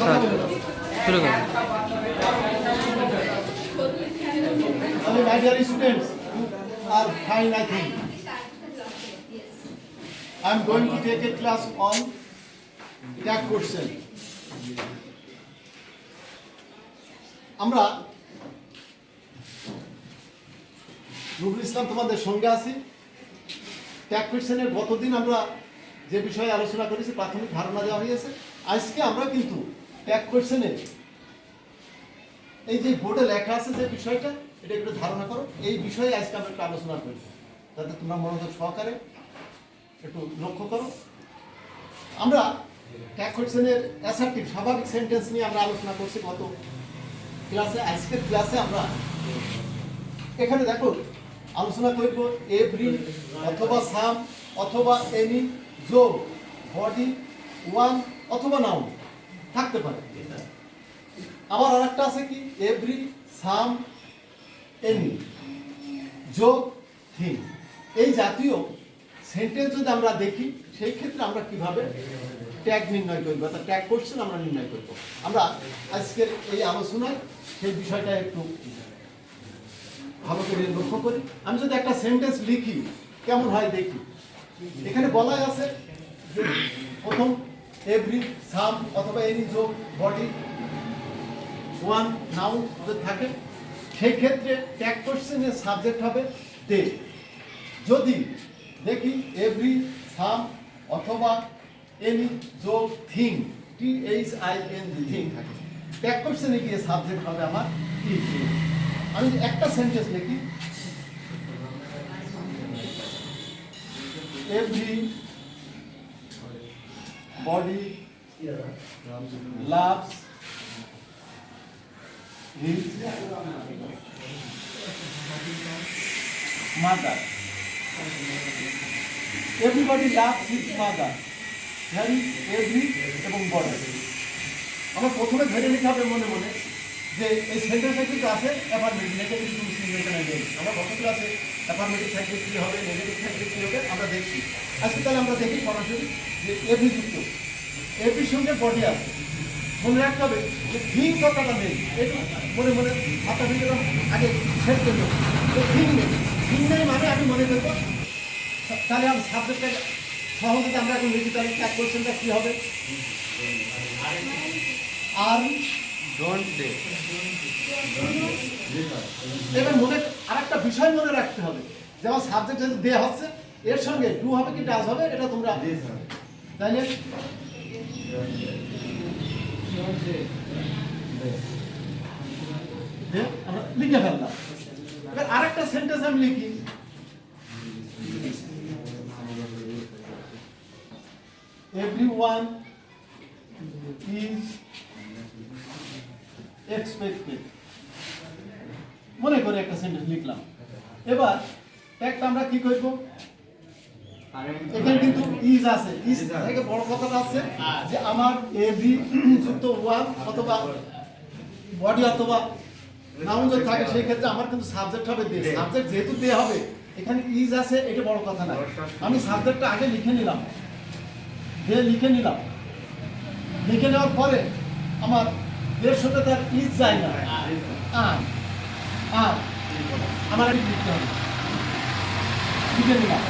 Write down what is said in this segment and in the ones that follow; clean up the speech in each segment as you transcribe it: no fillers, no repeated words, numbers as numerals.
Sir শুরু করুন। My dear students, you are fine, I think. I am going to take a class on tag question. আমরা রুহুল ইসলাম তোমাদের সঙ্গে আছি। Tag কোয়েশ্চেনের গতদিন আমরা যে বিষয়ে আলোচনা করেছি প্রাথমিক ধারণা দেওয়া হয়েছে। আজকে আমরা কিন্তু ট্যাগ কোয়েশ্চেনে এই যে বোর্ডে লেখা আছে যে বিষয়টা, এটা একটু ধারণা করো। এই বিষয়ে আজকে আমরা একটু আলোচনা করব, যাতে তোমরা মনোযোগ সহকারে একটু লক্ষ্য করো। আমরা ট্যাগ কোয়েশ্চেনের অ্যাসার্টিভ স্বাভাবিক সেন্টেন্স নিয়ে আমরা আলোচনা করছি গত ক্লাসে। আজকের ক্লাসে আমরা এখানে দেখো আলোচনা করব এভরি অথবা সাম অথবা এনি, যোগ, বডি, ওয়ান অথবা নাউন থাকতে পারে। আবার আরেকটা আছে কি এভরি, সাম, এনি, যোগ, থিং। এই জাতীয় সেন্টেন্স যদি আমরা দেখি সেই ক্ষেত্রে আমরা কিভাবে ট্যাগ নির্ণয় করব, অর্থাৎ ট্যাগ কোশ্চেন আমরা নির্ণয় করব। আমরা আজকের এই আলোচনায় সেই বিষয়টা একটু ভালো করে লক্ষ্য করি। আমি যদি একটা সেন্টেন্স লিখি কেমন হয় দেখি। এখানে বলাই আছে যে প্রথম এভরি, সাম অথবা এনি, যোগ, বডি, ওয়ান, নাউন যদি থাকে সেই ক্ষেত্রে ট্যাগ কোশ্চেনের সাবজেক্ট হবে দে। যদি দেখি এভরি, সাম অথবা এনি, যোগ, থিং, THING, থিং থাকে, ট্যাগ কোশ্চেনে গিয়ে সাবজেক্ট হবে আমার ইজ। আমি একটা সেন্টেন্স লিখি every body loves his mother. Everybody loves his mother. There is every এবং body. আমরা প্রথমে ধরে নিতে হবে মনে মনে যে এই সেন্টেন্সটা কিন্তু আছে অ্যাফার্মেটিভ, নেগেটিভ টু সিঙ্গেল নেই। আমরা গত ক্লাসে অ্যাফার্মেটিভ থাকলে কি হবে, নেগেটিভ থাকলে কি হবে আমরা দেখছি। আজকে তাহলে আমরা দেখি সরাসরি যে এভরি যুক্ত, এভরির সঙ্গে বডি আছে। মনে রাখতে হবে যে থিং কথাটা নেই, একটু মনে মনে মাথা ভিতরে আগে শেষ করবো। থিং নেই, থিং নেই মানে আমি মনে করবো তাহলে আমি সাবজেক্টটা সহজে আমরা এখন লিখি। তাহলে ট্যাগ কোশ্চেনটা কী হবে, আর ডোন্ট ডে। এবার মনে আরেকটা বিষয় মনে রাখতে হবে, যেমন সাবজেক্ট যদি দেওয়া হচ্ছে এর সঙ্গে ডু হবে কি ডাজ হবে, এটা তোমরা তাইলে আমরা লিখে ফেললাম। এবার আরেকটা সেন্টেন্স আমি লিখি এভরিওয়ান ইজ এক্সপেক্টেড, মনে করে একটা সেন্টেন্স লিখলাম। এবার একটা আমরা কি করব, এখানে কিন্তু ইজ আছে, ইজ থেকে বড় কথাটা আছে যে আমার এভরি যুক্ত ওয়ান অথবা বডি অথবা নাউন যদি থাকে সেই ক্ষেত্রে আমার কিন্তু সাবজেক্ট হবে দে। সাবজেক্ট যেহেতু দে হবে, এখানে ইজ আছে, এটা বড় কথা না। আমি সাবজেক্টটা আগে লিখে নিলাম, দে লিখে নিলাম। লিখে নেওয়ার পরে আমার এর সাথে তার ইজ যায় না, আর আমার আগে লিখতে হবে। লিখে নিলাম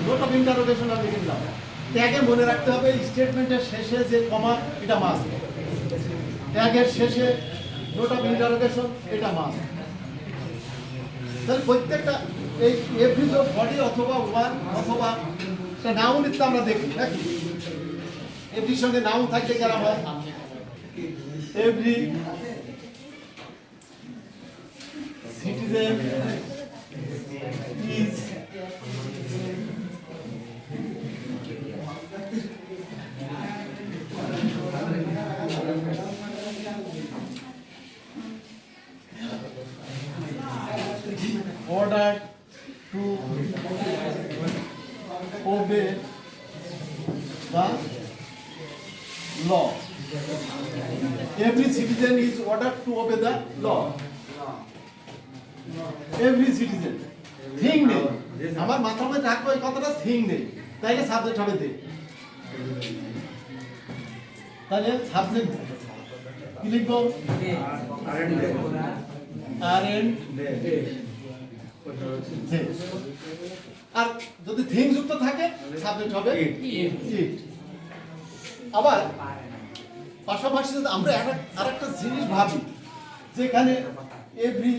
নোট অফ ইন্টারোগেশন আর লিখে নিলাম। ট্যাগে মনে রাখতে হবে স্টেটমেন্টের শেষে যে কমা এটা মাস্ট, ট্যাগের শেষে নোট অফ ইন্টারোগেশন এটা মাস্ট। তাহলে প্রত্যেকটা এই এভরি যোগ বডি অথবা ওয়ান অথবা একটা নাউন ইত্যাদি আমরা দেখি নাকি। এভরির সঙ্গে নাউন থাকলে কেমন হয়, every citizen is ordered to obey the law. Every citizen is ordered to obey the law. Every citizen. Thing নেই, আমার মাথার মধ্যে থাকবে ওই কথাটা থিং নেই। তাইলে সাবজেক্ট হবে দে। তাহলে সাবজেক্ট কি লিখবো? আর এন্ড আর যদি থিং যুক্ত থাকে সাবজেক্ট হবে ইট। আবার পাশাপাশি যদি আমরা আরেকটা জিনিস ভাবি যেখানে এভরি,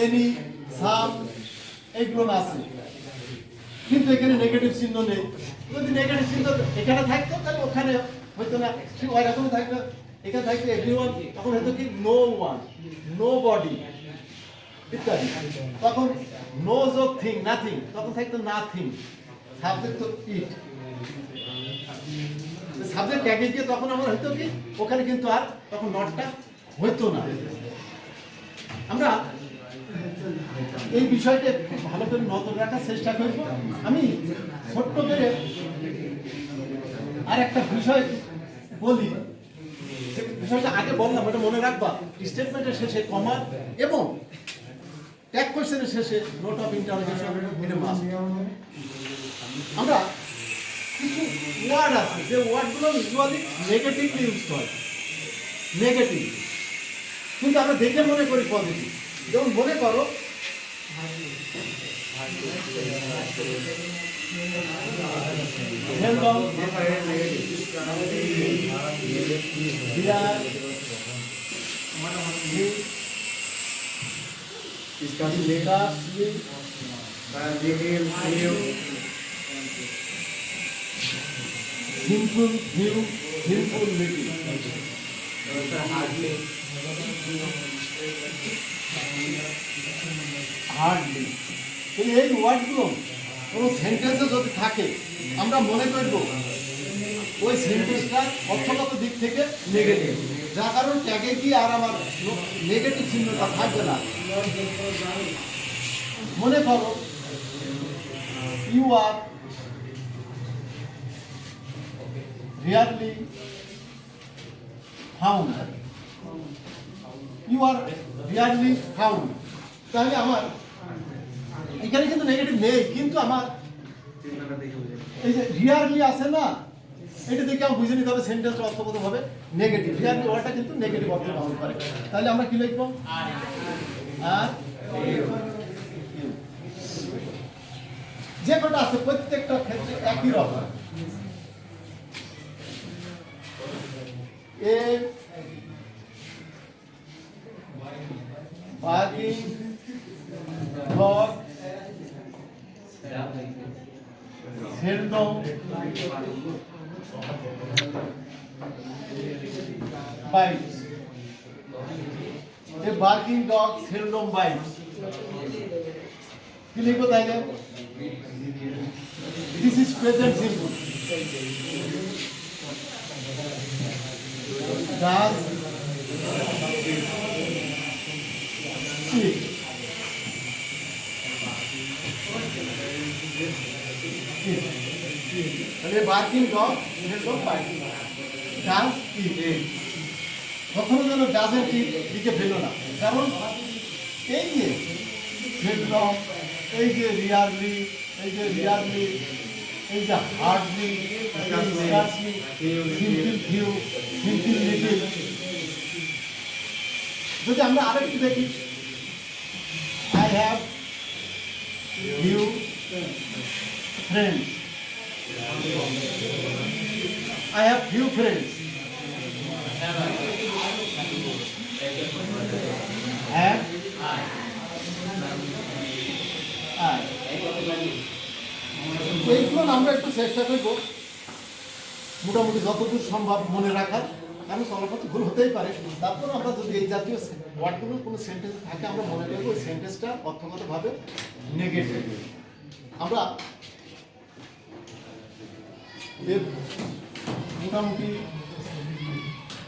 এনি, সাম এইগুলো আছে, কিন্তু এখানে নেগেটিভ চিহ্ন নেই। যদি নেগেটিভ চিহ্ন এখানে থাকতো তাহলে ওখানে হয়তো না, ঠিক ওইরকম থাকতো। এখানে থাকতো এভরিওয়ান, তখন হয়তো কি নো ওয়ান, নো বডি ইত্যাদি। তখন নো যোগ থিং, নাথিং, তখন থাকতো নাথিং। সাবজেক্ট তো ইট, সাবজেক্ট ট্যাগে গিয়ে তখন আমরা হয়তো কি ওখানে কিন্তু আর তখন নটটা হইতো না। আমরা এই বিষয়টা ভালো করে নজর রাখার চেষ্টা করব। আমি ছোট্ট করে আর একটা বিষয় বলি, যে বিষয়টা আগে বললাম ওটা মনে রাখবা। স্টেটমেন্টের শেষে কমা এবং ট্যাগ কোশ্চেনের শেষে নোট অফ ইন্টারোগেশন এটা মাস্ট। আমরা কিছু ওয়ার্ড আছে যে ওয়ার্ডগুলো ইউজুয়ালি নেগেটিভলি ইউজ হয়, নেগেটিভ, কিন্তু আমরা দেখে মনে করি পজিটিভ। যেমন মনে করো simple view, simple living. Hardly. এই ওয়ার্ডগুলো কোনো সেন্টেন্সে যদি থাকে আমরা মনে করব ওই সেন্টেন্সটা অর্থগত দিক থেকে নেগেটিভ, যার কারণ ট্যাগে কি আর আমার নেগেটিভ চিহ্নটা থাকবে না। মনে করো you are rarely found, you are rarely found, তাহলে আমার এখানে কিন্তু নেগেটিভ নেই, কিন্তু আমার এই যে রিয়ারলি আছে না, এটা দেখে আমি বুঝে নিতে হবে সেন্টেন্সটা অর্থগত ভাবে নেগেটিভ। রিয়ারলি ওয়ার্ডটা কিন্তু নেগেটিভ অর্থ বহন করে। তাহলে আমরা কি লিখব? আর যে কটা আছে প্রত্যেকটা ক্ষেত্রে একই রকম। A barking dog seldom bites. A barking dog seldom bites. কি লিখবো তাইলে? This is present simple. Does she? তাহলে barking dog seldom biting. Does it, কখনো যেন ডাজের দিকে ফেলো না, কারণ এই যে সেলডম, এই যে রিয়ারলি, এই যে রিয়ারলি, এই যে hardly, scarcely, simple view, simple little. যদি আমরা আরেকটু দেখি, I have few friends, I have few friends. Have I? এইগুলো আমরা একটু চেষ্টা করবো মোটামুটি যতদূর সম্ভব মনে রাখার, কারণ চলাপথ ভুল হতেই পারে। তারপর আমরা যদি এই জাতীয় ওয়ার্ডগুলোর কোনো সেন্টেন্স থাকে আমরা মনে করবো ওই সেন্টেন্সটা অর্থগতভাবে নেগেটিভ। আমরা মোটামুটি